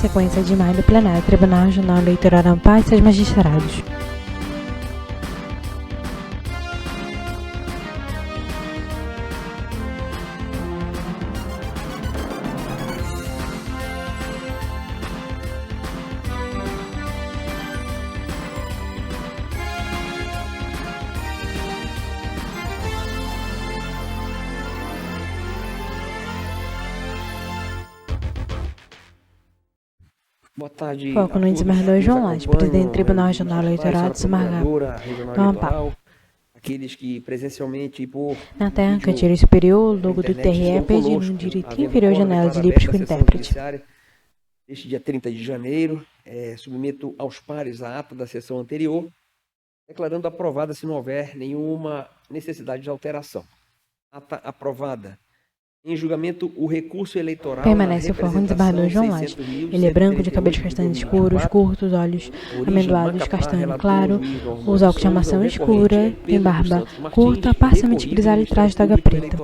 Sequência de maio do plenário, Tribunal Regional Eleitoral da Amapá e seus magistrados. Boa tarde. Foco no desembargador João Lage, presidente do Tribunal Regional Eleitoral de do Amapá. Aqueles que presencialmente por Na terra, canteiro superior, logo do TRE, pedindo no direito inferior, janela de livros com intérprete. Este dia 30 de janeiro, submeto aos pares a ata da sessão anterior, declarando aprovada se não houver nenhuma necessidade de alteração. Ata aprovada. Em julgamento, o recurso eleitoral. Permanece o foco no desembargador João Lage. Ele é branco, de cabelos castanhos escuros, curtos, olhos amendoados, castanho claro, usa óculos de armação escura, tem barba curta, parcialmente grisalha e traje toga preta.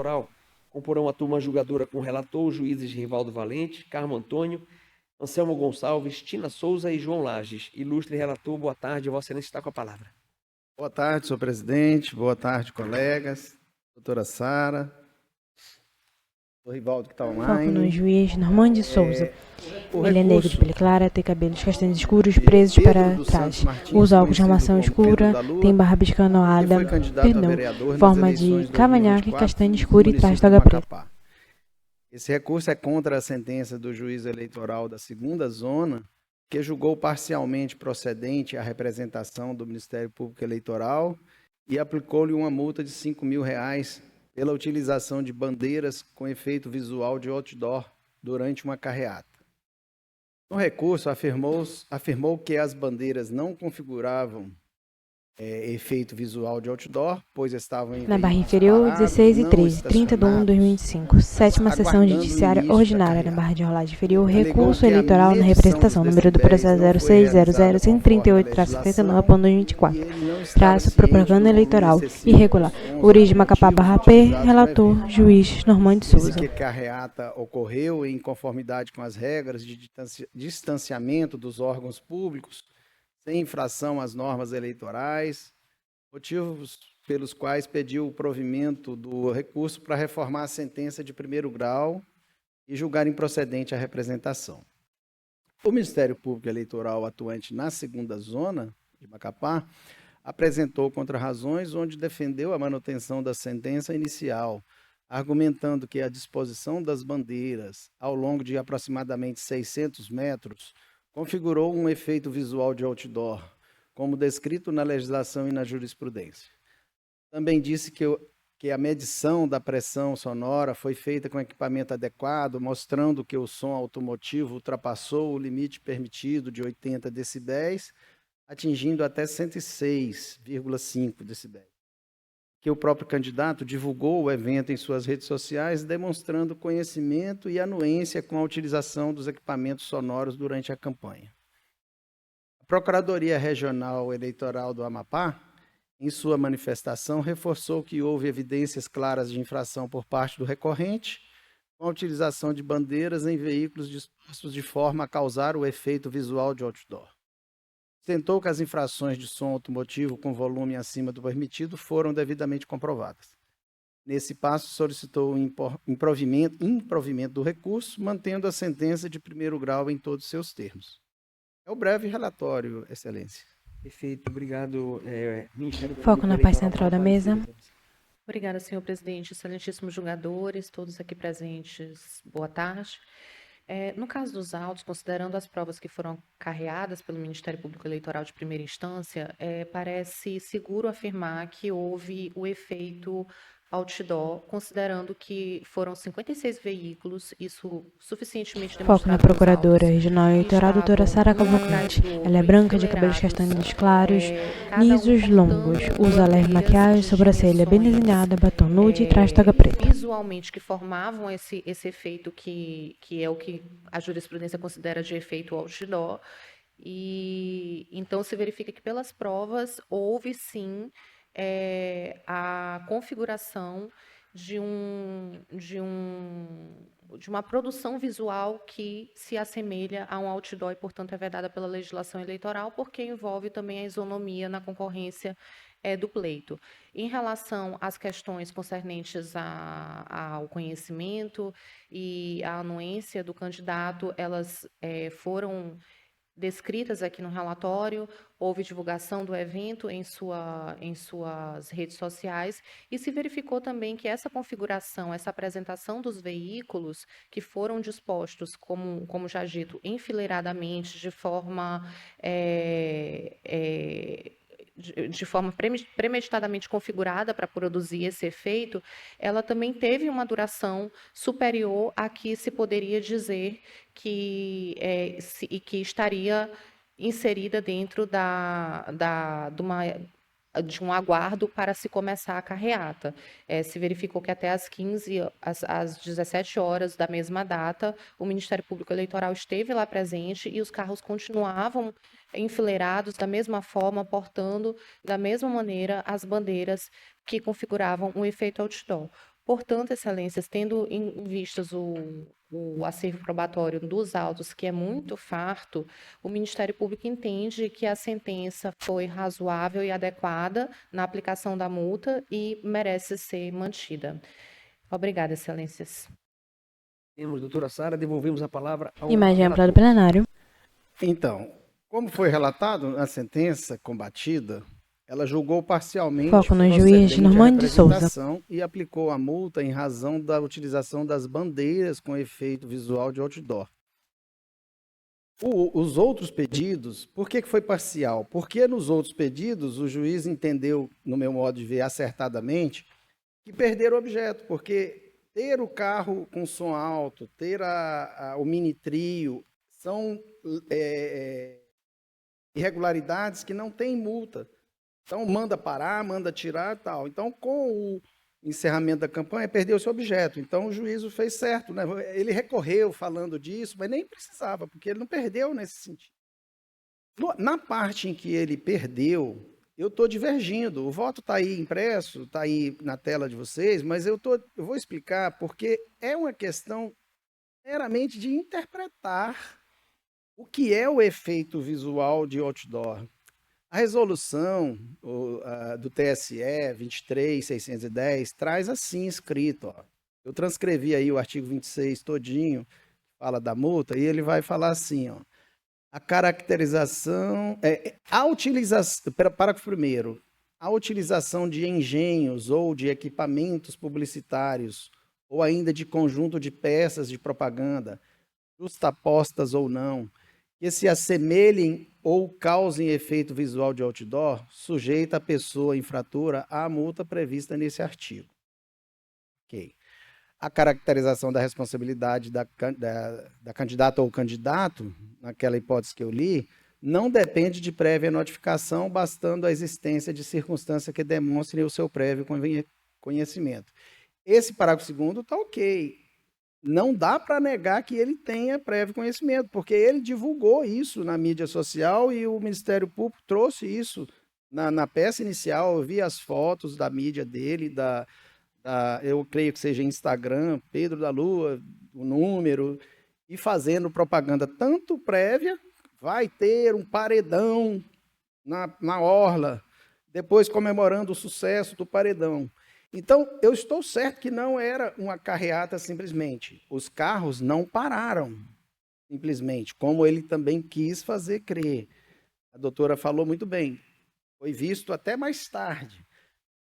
Comporão a turma julgadora com o relator, os juízes Rivaldo Valente, Carmo Antônio, Anselmo Gonçalves, Tina Souza e João Lages. Ilustre relator, boa tarde, Vossa Excelência está com a palavra. Boa tarde, senhor presidente, boa tarde, colegas, doutora Sara, o Rivaldo que está online. Foco no juiz Normando de Souza. Ele é negro de pele clara, tem cabelos castanhos escuros, presos para trás. Usa óculos de armação escura, tem barba escanoada, forma de cavanhaque, castanho escuro e traje toga preta. Esse recurso é contra a sentença do juiz eleitoral da segunda zona, que julgou parcialmente procedente a representação do Ministério Público Eleitoral e aplicou-lhe uma multa de R$5.000 pela utilização de bandeiras com efeito visual de outdoor durante uma carreata. No recurso, afirmou que as bandeiras não configuravam efeito visual de outdoor, pois estavam em na barra inferior, 16 e 13, 30 de 1 de 2025. Sétima sessão judiciária ordinária na barra de rolagem inferior, recurso eleitoral na representação, número do processo 0600-138-79.2024. Traço, propaganda eleitoral irregular. Origem Macapá barra P, relator, juiz Normando de Souza. Que a carreata ocorreu em conformidade com as regras de distanciamento dos órgãos públicos, sem infração às normas eleitorais, motivos pelos quais pediu o provimento do recurso para reformar a sentença de primeiro grau e julgar improcedente a representação. O Ministério Público Eleitoral atuante na segunda zona de Macapá apresentou contrarrazões onde defendeu a manutenção da sentença inicial, argumentando que a disposição das bandeiras ao longo de aproximadamente 600 metros configurou um efeito visual de outdoor, como descrito na legislação e na jurisprudência. Também disse que a medição da pressão sonora foi feita com equipamento adequado, mostrando que o som automotivo ultrapassou o limite permitido de 80 decibéis, atingindo até 106,5 decibéis. Que o próprio candidato divulgou o evento em suas redes sociais, demonstrando conhecimento e anuência com a utilização dos equipamentos sonoros durante a campanha. A Procuradoria Regional Eleitoral do Amapá, em sua manifestação, reforçou que houve evidências claras de infração por parte do recorrente, com a utilização de bandeiras em veículos dispostos de forma a causar o efeito visual de outdoor. Tentou que as infrações de som automotivo com volume acima do permitido foram devidamente comprovadas. Nesse passo, solicitou o improvimento do recurso, mantendo a sentença de primeiro grau em todos os seus termos. É o breve relatório, Excelência. Perfeito, obrigado. Foco na paz central da mesa. Obrigada, senhor presidente. Excelentíssimos julgadores, todos aqui presentes, boa tarde. No caso dos autos, considerando as provas que foram carreadas pelo Ministério Público Eleitoral de primeira instância, parece seguro afirmar que houve o efeito outdoor, considerando que foram 56 veículos, isso suficientemente demonstrado. Foco na Procuradora Regional Eleitoral, doutora Sara Cavalcante. Ela é branca, de cabelos castanhos claros, lisos, longos, usa leve maquiagem, sobrancelha bem desenhada, batom nude e traje toga preta. Visualmente, que formavam esse efeito que é o que a jurisprudência considera de efeito outdoor, e então se verifica que pelas provas houve sim a configuração de uma produção visual que se assemelha a um outdoor e, portanto, é vedada pela legislação eleitoral, porque envolve também a isonomia na concorrência do pleito. Em relação às questões concernentes ao conhecimento e à anuência do candidato, elas foram descritas aqui no relatório, houve divulgação do evento em suas redes sociais e se verificou também que essa configuração, essa apresentação dos veículos que foram dispostos, como já dito, enfileiradamente, de forma premeditadamente configurada para produzir esse efeito, ela também teve uma duração superior a que se poderia dizer que estaria inserida dentro de um aguardo para se começar a carreata. Se verificou que até às 17 horas da mesma data, o Ministério Público Eleitoral esteve lá presente e os carros continuavam enfileirados da mesma forma, portando da mesma maneira as bandeiras que configuravam um efeito outdoor. Portanto, Excelências, tendo em vistas o acervo probatório dos autos, que é muito farto, o Ministério Público entende que a sentença foi razoável e adequada na aplicação da multa e merece ser mantida. Obrigada, Excelências. Temos, doutora Sara, devolvemos a palavra ao Imagem ampla do relator. plenário. Então, como foi relatado, na sentença combatida, ela julgou parcialmente Foco no procedente juiz a Normando de Souza. representação e aplicou a multa em razão da utilização das bandeiras com efeito visual de outdoor. Os outros pedidos, por que foi parcial? Porque nos outros pedidos o juiz entendeu, no meu modo de ver, acertadamente, que perderam o objeto, porque ter o carro com som alto, ter o mini trio, são irregularidades que não têm multa. Então, manda parar, manda tirar e tal. Então, com o encerramento da campanha, perdeu-se o objeto. Então, o juízo fez certo, né? Ele recorreu falando disso, mas nem precisava, porque ele não perdeu nesse sentido. Na parte em que ele perdeu, eu estou divergindo. O voto está aí impresso, está aí na tela de vocês, mas eu vou explicar, porque é uma questão meramente de interpretar o que é o efeito visual de outdoor. A resolução do TSE 23.610 traz assim escrito, ó. Eu transcrevi aí o artigo 26 todinho, fala da multa, e ele vai falar assim, ó. A caracterização, a utilização, parágrafo primeiro, a utilização de engenhos ou de equipamentos publicitários, ou ainda de conjunto de peças de propaganda, justapostas ou não, que se assemelhem ou causem efeito visual de outdoor, sujeita a pessoa infratora à multa prevista nesse artigo. Ok. A caracterização da responsabilidade da candidata ou candidato, naquela hipótese que eu li, não depende de prévia notificação, bastando a existência de circunstância que demonstre o seu prévio conhecimento. Esse parágrafo 2º está ok. Não dá para negar que ele tenha prévio conhecimento, porque ele divulgou isso na mídia social e o Ministério Público trouxe isso na peça inicial. Eu vi as fotos da mídia dele, eu creio que seja Instagram, Pedro da Lua, o número, e fazendo propaganda tanto prévia, vai ter um paredão na orla, depois comemorando o sucesso do paredão. Então, eu estou certo que não era uma carreata simplesmente. Os carros não pararam simplesmente, como ele também quis fazer crer. A doutora falou muito bem. Foi visto até mais tarde.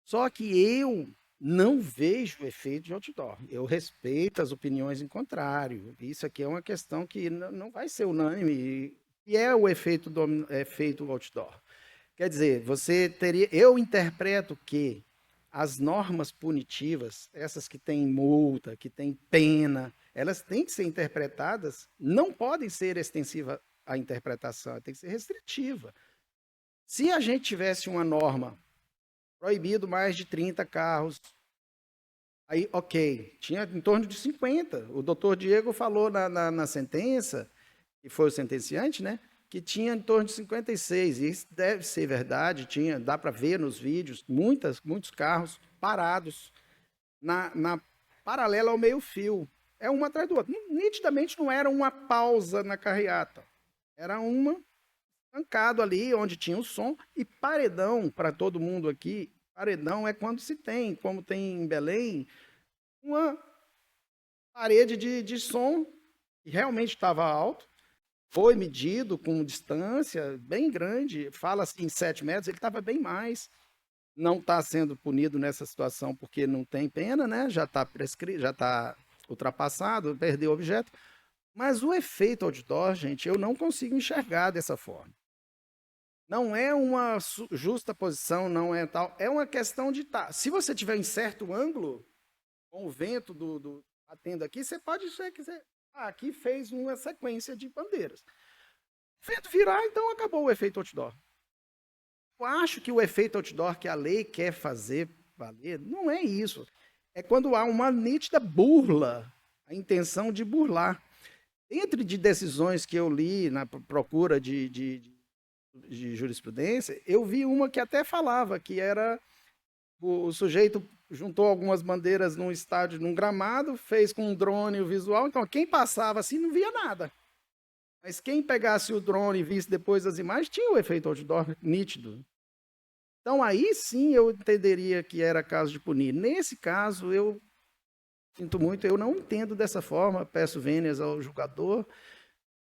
Só que eu não vejo o efeito de outdoor. Eu respeito as opiniões em contrário. Isso aqui é uma questão que não vai ser unânime. E é o efeito outdoor. Quer dizer, eu interpreto que as normas punitivas, essas que têm multa, que têm pena, elas têm que ser interpretadas, não podem ser extensivas à interpretação, tem que ser restritiva. Se a gente tivesse uma norma proibido mais de 30 carros, aí, ok, tinha em torno de 50. O doutor Diego falou na sentença, que foi o sentenciante, né? Que tinha em torno de 56, e isso deve ser verdade, dá para ver nos vídeos, muitos carros parados na paralela ao meio-fio. É uma atrás do outro. Nitidamente não era uma pausa na carreata. Era uma estancado ali, onde tinha o som. E paredão, para todo mundo aqui, paredão é quando se tem, como tem em Belém, uma parede de som que realmente estava alto. Foi medido com distância bem grande, fala-se em 7 metros, ele estava bem mais. Não está sendo punido nessa situação porque não tem pena, né? Já está prescrito, já está ultrapassado, perdeu o objeto. Mas o efeito outdoor, gente, eu não consigo enxergar dessa forma. Não é uma justa posição, não é tal. É uma questão de estar. Se você tiver em certo ângulo, com o vento batendo aqui, você pode dizer, aqui fez uma sequência de bandeiras. O vento virar, então acabou o efeito outdoor. Eu acho que o efeito outdoor que a lei quer fazer valer não é isso. É quando há uma nítida burla, a intenção de burlar. Entre de decisões que eu li na procura de jurisprudência, eu vi uma que até falava que era o sujeito juntou algumas bandeiras num estádio, num gramado, fez com um drone o visual, então quem passava assim não via nada. Mas quem pegasse o drone e visse depois as imagens, tinha o efeito outdoor nítido. Então, aí sim eu entenderia que era caso de punir. Nesse caso, eu sinto muito, eu não entendo dessa forma, peço vênias ao julgador,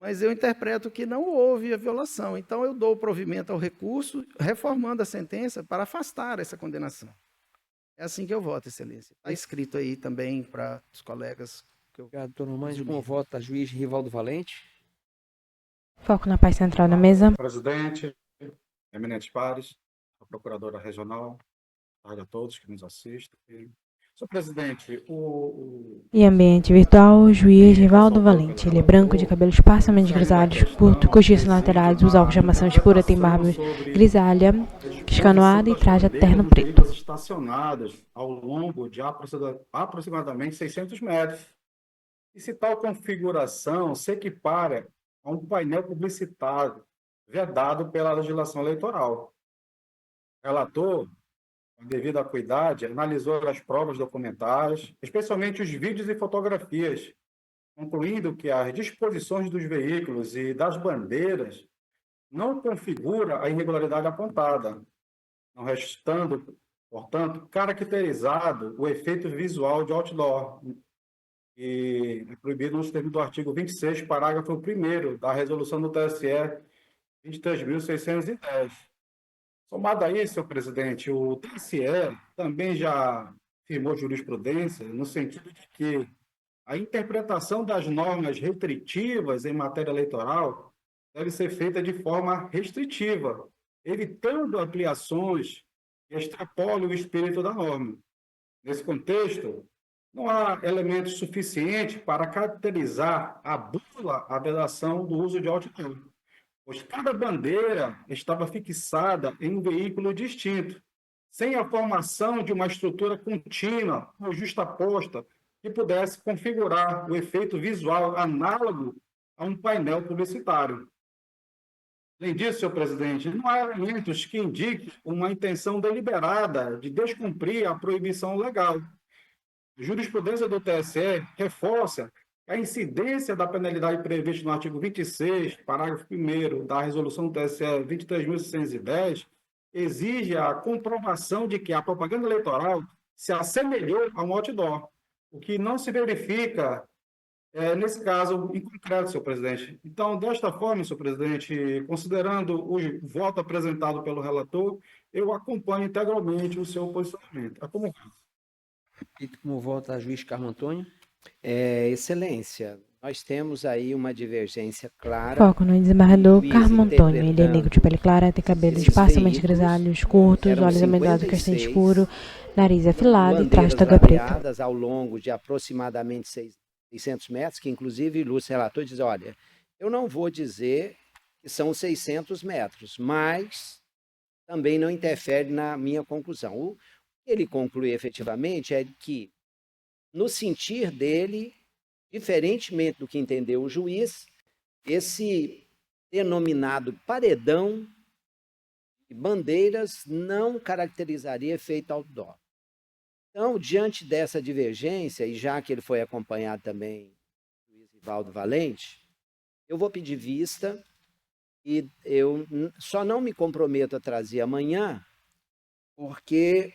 mas eu interpreto que não houve a violação. Então, eu dou provimento ao recurso, reformando a sentença para afastar essa condenação. É assim que eu voto, Excelência. Está escrito aí também para os colegas. Obrigado, doutor Normandi. Como vota juiz Rivaldo Valente? Foco na paz central da mesa. Presidente, eminentes pares, a procuradora regional, a todos que nos assistem. Senhor presidente, E ambiente virtual, juiz Rivaldo Valente. Ele é branco, de cabelos parcialmente grisalhos, curto, coxiças laterais, usa óculos de armação escura, tem barba grisalha, escanoada e traje terno preto. Estacionadas ao longo de aproximadamente 600 metros. E se tal configuração se equipara a um painel publicitário vedado pela legislação eleitoral. O relator, com devida acuidade, analisou as provas documentais, especialmente os vídeos e fotografias, concluindo que as disposições dos veículos e das bandeiras não configura a irregularidade apontada, não restando, portanto, caracterizado o efeito visual de outdoor, que é proibido nos termos do artigo 26, parágrafo 1º da resolução do TSE 23.610. Somado a isso, senhor presidente, o TSE também já firmou jurisprudência no sentido de que a interpretação das normas restritivas em matéria eleitoral deve ser feita de forma restritiva, evitando ampliações que extrapolem o espírito da norma. Nesse contexto, não há elementos suficientes para caracterizar a bula à vedação do uso de outdoor, pois cada bandeira estava fixada em um veículo distinto, sem a formação de uma estrutura contínua ou justaposta que pudesse configurar o efeito visual análogo a um painel publicitário. Além disso, senhor presidente, não há elementos que indiquem uma intenção deliberada de descumprir a proibição legal. A jurisprudência do TSE reforça a incidência da penalidade prevista no artigo 26, parágrafo 1º da resolução do TSE 23.610, exige a comprovação de que a propaganda eleitoral se assemelhou a um outdoor, o que não se verifica nesse caso em concreto, senhor presidente. Então, desta forma, senhor presidente, considerando o voto apresentado pelo relator, eu acompanho integralmente o seu posicionamento. E como vota a juiz Carmo Antônio? Excelência, nós temos aí uma divergência clara. Foco no desembargador Carmo Antônio. Ele é negro de pele clara, tem cabelos parcialmente grisalhos, curtos, olhos amendoados, castanho escuro, nariz afilado e traje toga preta. Ao longo de aproximadamente 600 metros, que inclusive ilustra o relator diz, olha, eu não vou dizer que são 600 metros, mas também não interfere na minha conclusão. O que ele conclui efetivamente é que, no sentir dele, diferentemente do que entendeu o juiz, esse denominado paredão de bandeiras não caracterizaria efeito outdoor. Então, diante dessa divergência, e já que ele foi acompanhado também do juiz Rivaldo Valente, eu vou pedir vista e eu só não me comprometo a trazer amanhã, porque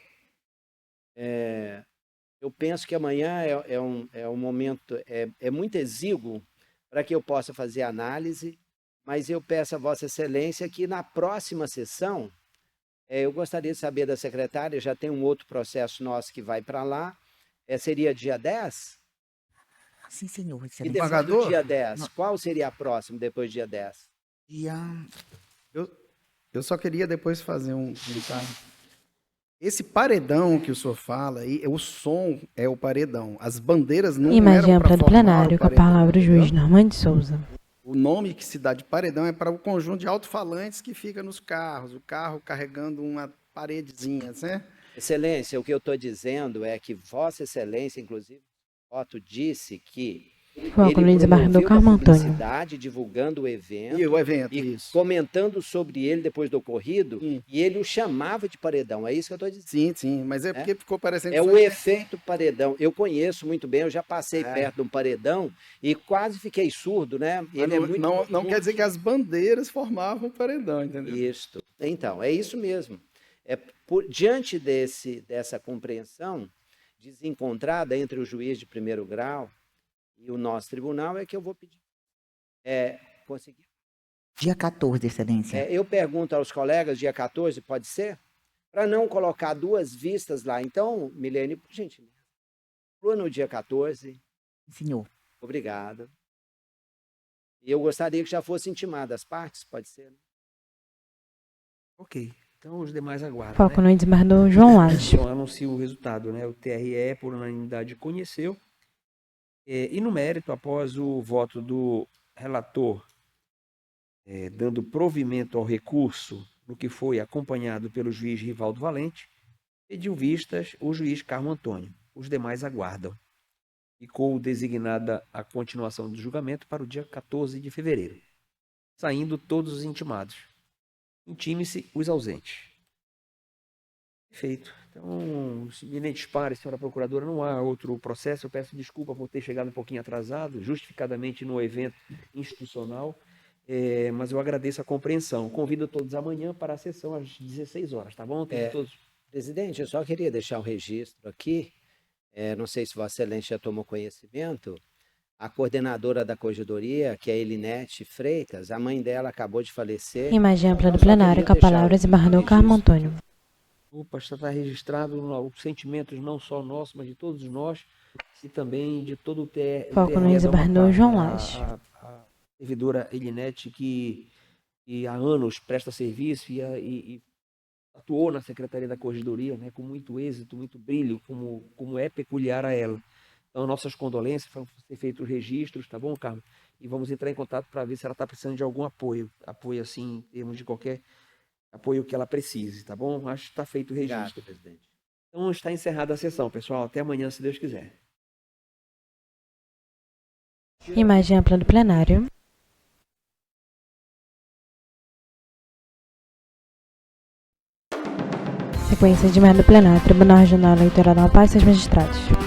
eu penso que amanhã é um momento muito exíguo para que eu possa fazer análise, mas eu peço a Vossa Excelência que na próxima sessão, eu gostaria de saber da secretária, já tem um outro processo nosso que vai para lá, seria dia 10? Sim, senhor. E Excelência. depois do dia 10, qual seria a próxima depois do dia 10? Eu só queria depois fazer um comentário. Esse paredão que o senhor fala, o som é o paredão. As bandeiras não Imagem eram para ampla do formar plenário, o com a paredão, palavra o juiz entendeu? Normando de Souza. O nome que se dá de paredão é para o conjunto de alto-falantes que fica nos carros, o carro carregando uma paredezinha, né? Excelência, o que eu estou dizendo é que Vossa Excelência, inclusive, Otto disse que Foco no ele desembargador promoveu Carmo uma Antônio. publicidade divulgando o evento E o evento, e isso. comentando sobre ele depois do ocorrido, Sim. e ele o chamava de paredão. É isso que eu estou dizendo. Sim, sim, mas é porque ficou parecendo... É que o efeito paredão. Eu conheço muito bem, eu já passei É. perto de um paredão e quase fiquei surdo, né? Mas Ele é muito não quer dizer que as bandeiras formavam o paredão, entendeu? Isso. Então, é isso mesmo. Diante dessa compreensão desencontrada entre o juiz de primeiro grau e o nosso tribunal, é que eu vou pedir. Conseguir? Dia 14, Excelência. Eu pergunto aos colegas, dia 14, pode ser? Para não colocar duas vistas lá. Então, Milene, por gentileza, no dia 14. Senhor. Obrigado. E eu gostaria que já fosse intimada as partes, pode ser? Né? Ok. Então, os demais aguardam. Foco né? no desembargador João Lage. Então, anuncio o resultado, né? O TRE, por unanimidade, conheceu. E no mérito, após o voto do relator, dando provimento ao recurso, no que foi acompanhado pelo juiz Rivaldo Valente, pediu vistas o juiz Carmo Antônio. Os demais aguardam. Ficou designada a continuação do julgamento para o dia 14 de fevereiro, saindo todos os intimados. Intime-se os ausentes. Perfeito. Então, me nem dispare, senhora procuradora, não há outro processo. Eu peço desculpa por ter chegado um pouquinho atrasado, justificadamente no evento institucional, mas eu agradeço a compreensão. Convido todos amanhã para a sessão às 16 horas, tá bom? Todos... Presidente, eu só queria deixar um registro aqui, não sei se Vossa Excelência já tomou conhecimento, a coordenadora da Corregedoria, que é a Elinete Freitas, a mãe dela acabou de falecer. Imagem ampla do plenário, com a palavra o desembargador Carmo Antônio. Opa, está registrado os sentimentos não só nossos, mas de todos nós e também de todo o TRE. Foco no desembargador João Lage. A servidora Elinete, que há anos presta serviço e atuou na Secretaria da Corregedoria, né, com muito êxito, muito brilho, como é peculiar a ela. Então, nossas condolências, vão ser feitos os registros, tá bom, Carmo? E vamos entrar em contato para ver se ela está precisando de algum apoio assim, em termos de qualquer apoio que ela precise, tá bom? Acho que está feito o registro. Obrigado, presidente. Então, está encerrada a sessão, pessoal. Até amanhã, se Deus quiser. Imagem ampla do plenário. Sequência de merda do plenário, Tribunal Regional Eleitoral da Paz e seus magistrados.